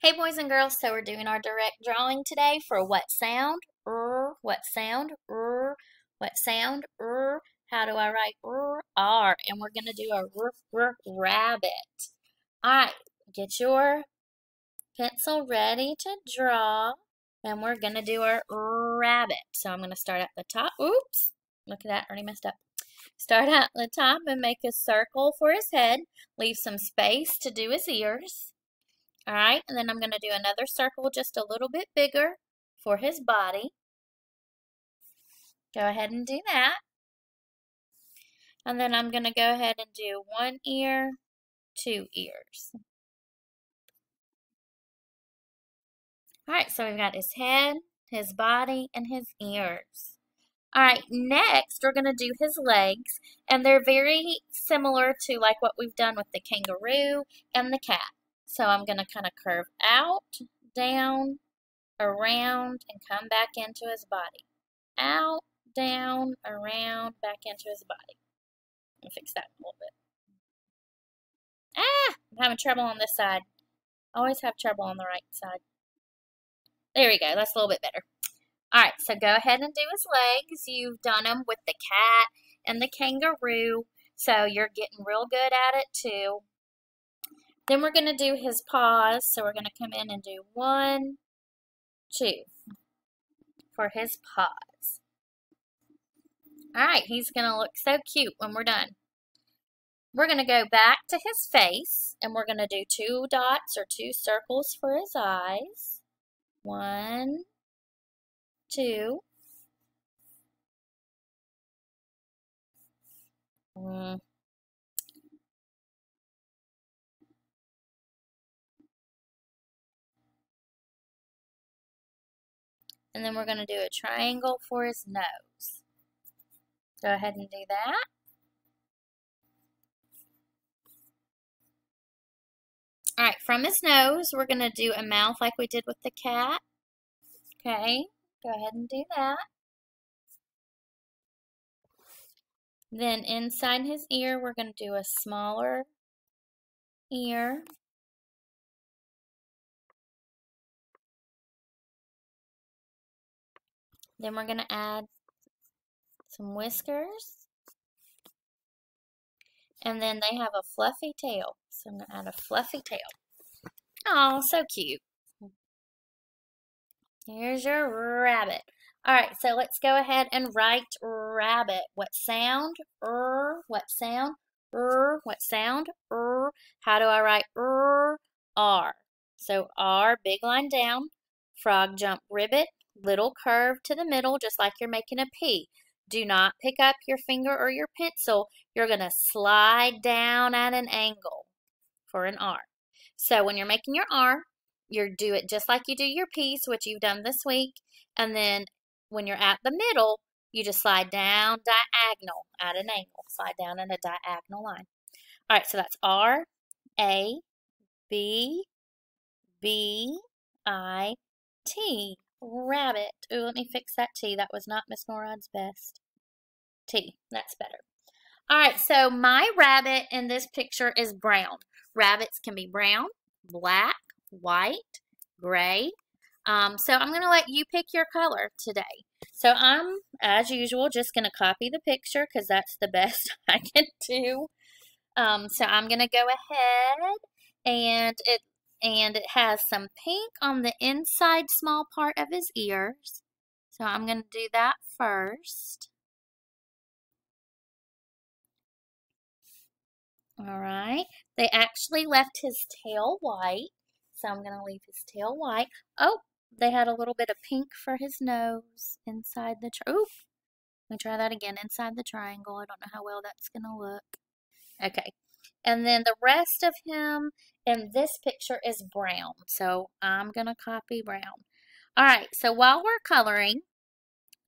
Hey boys and girls, so we're doing our direct drawing today for what sound, what sound, what sound, how do I write R, and we're going to do a rabbit. Alright, get your pencil ready to draw, and we're going to do our rabbit. So I'm going to start at the top. Oops, look at that, already messed up. Start at the top and make a circle for his head. Leave some space to do his ears. Alright, and then I'm going to do another circle just a little bit bigger for his body. Go ahead and do that. And then I'm going to go ahead and do one ear, two ears. Alright, so we've got his head, his body, and his ears. Alright, next we're going to do his legs, and they're very similar to like what we've done with the kangaroo and the cat. So I'm going to kind of curve out, down, around, and come back into his body. Out, down, around, back into his body. Let me fix that a little bit. I'm having trouble on this side. Always have trouble on the right side. There we go. That's a little bit better. Alright, so go ahead and do his legs. You've done them with the cat and the kangaroo, so you're getting real good at it too. Then we're going to do his paws, so we're going to come in and do 1, 2 for his paws. Alright, he's going to look so cute when we're done. We're going to go back to his face, and we're going to do 2 dots or 2 circles for his eyes. 1, 2. And then we're going to do a triangle for his nose. Go ahead and do that. Alright, from his nose, we're going to do a mouth like we did with the cat. Okay, go ahead and do that. Then inside his ear, we're going to do a smaller ear. Then we're going to add some whiskers. And then they have a fluffy tail. So I'm going to add a fluffy tail. Oh, so cute. Here's your rabbit. Alright, so let's go ahead and write rabbit. What sound? What sound? What sound? How do I write R? So R, big line down, frog jump ribbit, little curve to the middle, just like you're making a P. Do not pick up your finger or your pencil. You're going to slide down at an angle for an R. So when you're making your R, you do it just like you do your P's, which you've done this week. And then when you're at the middle, you just slide down diagonal at an angle. Slide down in a diagonal line. All right, so that's R, A, B, B, I, T. Rabbit. Ooh, let me fix that T. That was not Miss Norad's best. T. That's better. All right, so my rabbit in this picture is brown. Rabbits can be brown, black, white, gray. So I'm going to let you pick your color today. So I'm, as usual, just going to copy the picture because that's the best I can do. So I'm going to go ahead and it has some pink on the inside small part of his ears. So I'm going to do that first. Alright, they actually left his tail white, so I'm going to leave his tail white. Oh, they had a little bit of pink for his nose inside the let me try that again, inside the triangle. I don't know how well that's going to look. Okay, and then the rest of him in this picture is brown, so I'm going to copy brown. Alright, so while we're coloring,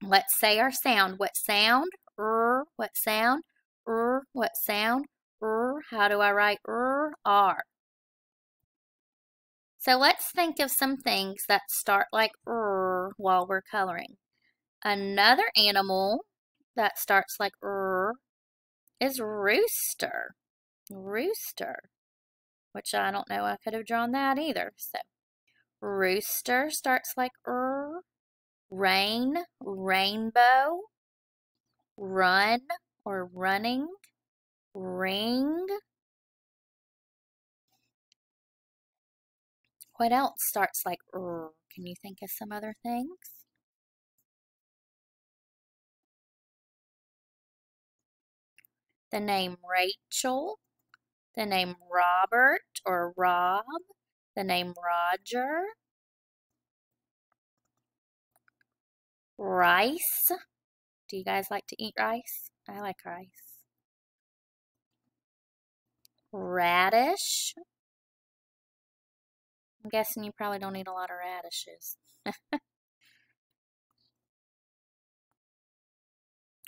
let's say our sound. What sound? What sound? What sound? How do I write R? So let's think of some things that start like while we're coloring. Another animal that starts like is rooster. Rooster. Which I don't know, I could have drawn that either. So Rooster starts like Rain, rainbow. Run or running. Ring. What else starts like Can you think of some other things? The name Rachel. The name Robert or Rob. The name Roger. Rice. Do you guys like to eat rice? I like rice. Radish. I'm guessing you probably don't eat a lot of radishes.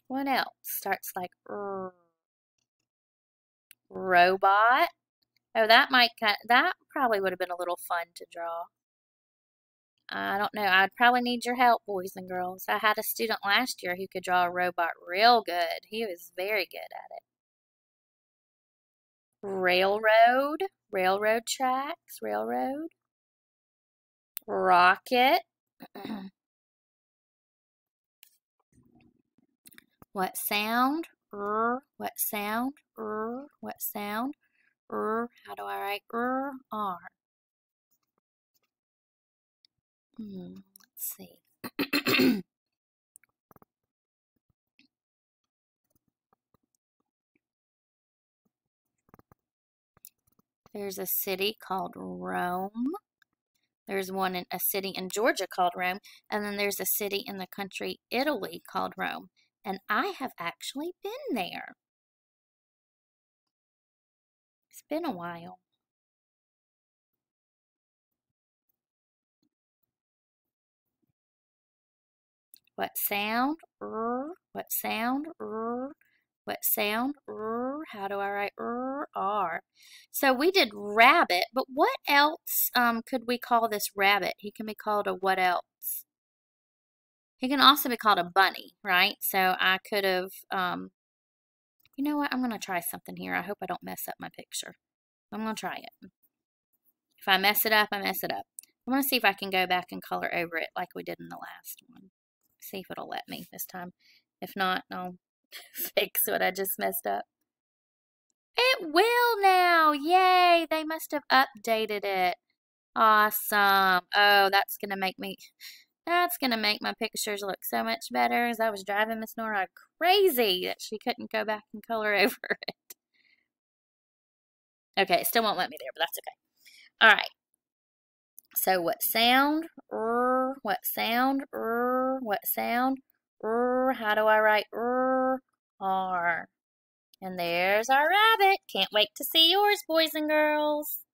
What else starts like robot? Oh, that probably would have been a little fun to draw. I don't know. I'd probably need your help, boys and girls. I had a student last year who could draw a robot real good. He was very good at it. Railroad, railroad tracks, railroad. Rocket. What sound? What sound? What sound? How do I write R? Let's see. There's a city called Rome. There's a city in Georgia called Rome. And then there's a city in the country Italy called Rome. And I have actually been there. It's been a while. What sound? What sound? What sound? How do I write R? So we did rabbit, but what else could we call this rabbit? He can be called a what else? He can also be called a bunny, right? So I could have, you know what? I'm going to try something here. I hope I don't mess up my picture. I'm going to try it. If I mess it up, I mess it up. I'm going to see if I can go back and color over it like we did in the last one. See if it'll let me this time. If not, I'll fix what I just messed up. It will now! Yay! They must have updated it. Awesome. Oh, that's gonna make my pictures look so much better, as I was driving Miss Nora crazy that she couldn't go back and color over it. Okay, it still won't let me there, but that's okay. Alright. So what sound? What sound? What sound? How do I write R? And there's our rabbit. Can't wait to see yours, boys and girls.